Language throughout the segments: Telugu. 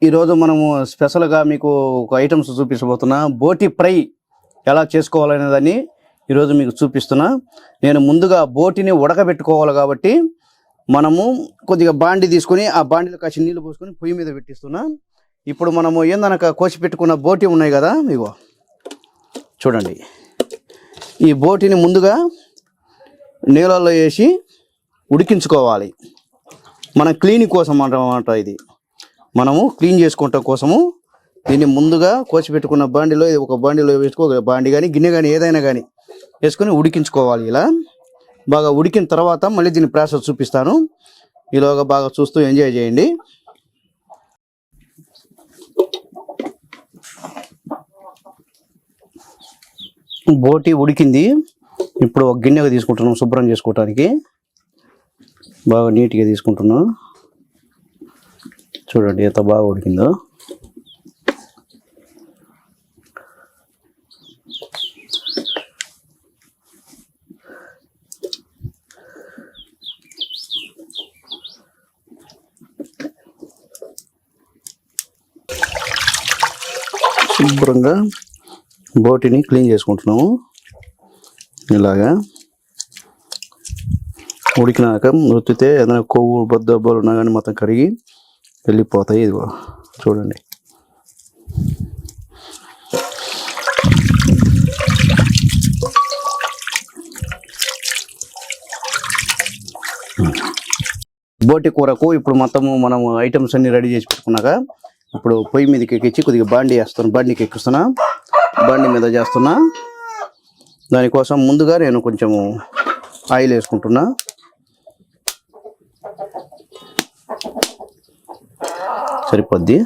ఈరోజు మనము స్పెషల్గా మీకు ఒక ఐటమ్స్ చూపించబోతున్నా. బోటి ఫ్రై ఎలా చేసుకోవాలనే దాన్ని ఈరోజు మీకు చూపిస్తున్నా. నేను ముందుగా బోటిని ఉడకబెట్టుకోవాలి కాబట్టి మనము కొద్దిగా బాండి తీసుకొని ఆ బాండిలో కాసి నీళ్ళు పోసుకొని పొయ్యి మీద పెట్టిస్తున్నా. ఇప్పుడు మనము ఏందనక కోసి పెట్టుకున్న బోటి ఉన్నాయి కదా, ఇగో చూడండి. ఈ బోటిని ముందుగా నీళ్ళల్లో వేసి ఉడికించుకోవాలి. మన క్లీనింగ్ కోసం అన్నమాట. ఇది మనము క్లీన్ చేసుకోవటం కోసము దీన్ని ముందుగా కోసి పెట్టుకున్న బాండిలో, ఒక బాండిలో వేసుకో, బాండి కానీ గిన్నె కానీ ఏదైనా కానీ వేసుకొని ఉడికించుకోవాలి. ఇలా బాగా ఉడికిన తర్వాత మళ్ళీ దీని ప్రాసెస్ చూపిస్తాను. ఈలోగా బాగా చూస్తూ ఎంజాయ్ చేయండి. బోటి ఉడికింది. ఇప్పుడు ఒక గిన్నెగా తీసుకుంటున్నాం శుభ్రం చేసుకోవటానికి. బాగా నీట్గా తీసుకుంటున్నాం. చూడండి ఎంత బాగా ఉడికిందో. శుభ్రంగా బోటిని క్లీన్ చేసుకుంటున్నాము. ఇలాగా ఉడికినాక ఉత్తితే ఏదైనా కొవ్వు బొద్దబ్బలు ఉన్నా కానీ మొత్తం కరిగి వెళ్ళిపోతాయి. ఇది చూడండి. బోటి కూరకు ఇప్పుడు మొత్తము మనం ఐటమ్స్ అన్ని రెడీ చేసి పెట్టుకున్నాక ఇప్పుడు పొయ్యి మీదకి ఎక్కించి కొద్దిగా బాండి వేస్తాను. బాండికి ఎక్కిస్తున్నా, బాండి మీద చేస్తున్నా. దానికోసం ముందుగా నేను కొంచెము ఆయిల్ వేసుకుంటున్నా. సరిపోద్ది.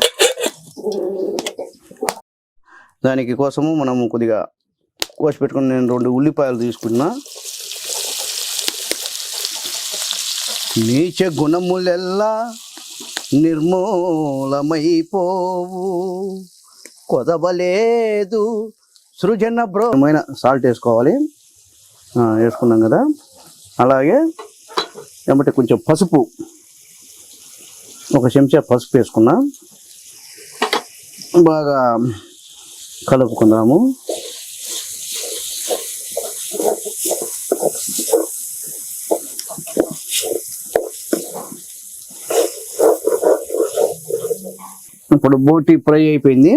దానికి కోసము మనము కొద్దిగా కోసి పెట్టుకుని నేను 2 ఉల్లిపాయలు తీసుకున్నా. నీచ గుణములెల్లా నిర్మూలమైపోవు, కొదవలేదు సృజన బ్రోమైన సాల్ట్ వేసుకోవాలి. వేసుకున్నాం కదా. అలాగే ఏమంటే కొంచెం పసుపు, ఒక చెంచా పసుపు వేసుకున్నా. బాగా కలుపుకుందాము. ఇప్పుడు బోటి ఫ్రై అయిపోయింది.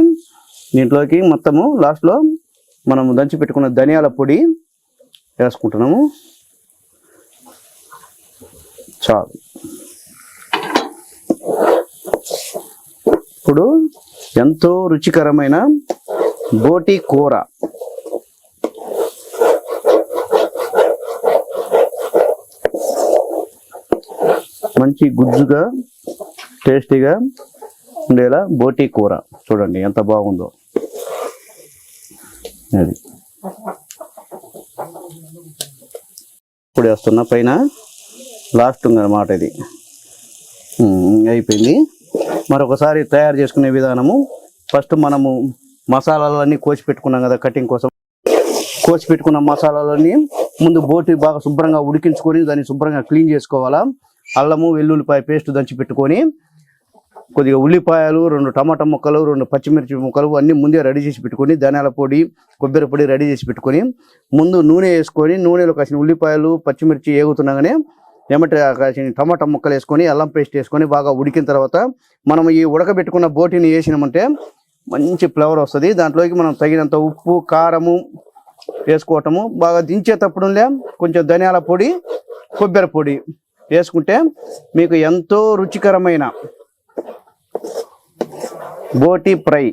దీంట్లోకి మొత్తము లాస్ట్లో మనము దంచి పెట్టుకున్న ధనియాల పొడి వేసుకుంటున్నాము. చాలు. ఇప్పుడు ఎంతో రుచికరమైన బోటి కూర. మంచి గుజ్జుగా టేస్టీగా ఉండేలా బోటి కూర చూడండి ఎంత బాగుందో. అది ఇప్పుడు వేస్తున్న పైన లాస్ట్ అన్నమాట. ఇది అయిపోయింది. మరొకసారి తయారు చేసుకునే విధానము. ఫస్ట్ మనము మసాలాలన్నీ కోసి పెట్టుకున్నాం కదా కటింగ్ కోసం. కోసి పెట్టుకున్న మసాలాలన్నీ ముందు బోటి బాగా శుభ్రంగా ఉడికించుకొని దాన్ని శుభ్రంగా క్లీన్ చేసుకోవాలా. అల్లము వెల్లుల్లిపాయ పేస్ట్ దంచి పెట్టుకొని, కొద్దిగా ఉల్లిపాయలు, 2 టమాటా ముక్కలు, 2 పచ్చిమిర్చి ముక్కలు అన్నీ ముందే రెడీ చేసి పెట్టుకొని, ధనియాల పొడి, కొబ్బరి పొడి రెడీ చేసి పెట్టుకొని, ముందు నూనె వేసుకొని నూనెలో కాసిన ఉల్లిపాయలు పచ్చిమిర్చి ఏగుతున్నాగానే ఏమంటే కాసిన టమాటా ముక్కలు వేసుకొని అల్లం పేస్ట్ వేసుకొని బాగా ఉడికిన తర్వాత మనం ఈ ఉడకబెట్టుకున్న బోటిని వేసినామంటే మంచి ఫ్లేవర్ వస్తుంది. దాంట్లోకి మనం తగినంత ఉప్పు, కారము వేసుకోవటము. బాగా దించేటప్పుడులే కొంచెం ధనియాల పొడి, కొబ్బరి పొడి వేసుకుంటే మీకు ఎంతో రుచికరమైన బోటి ఫ్రై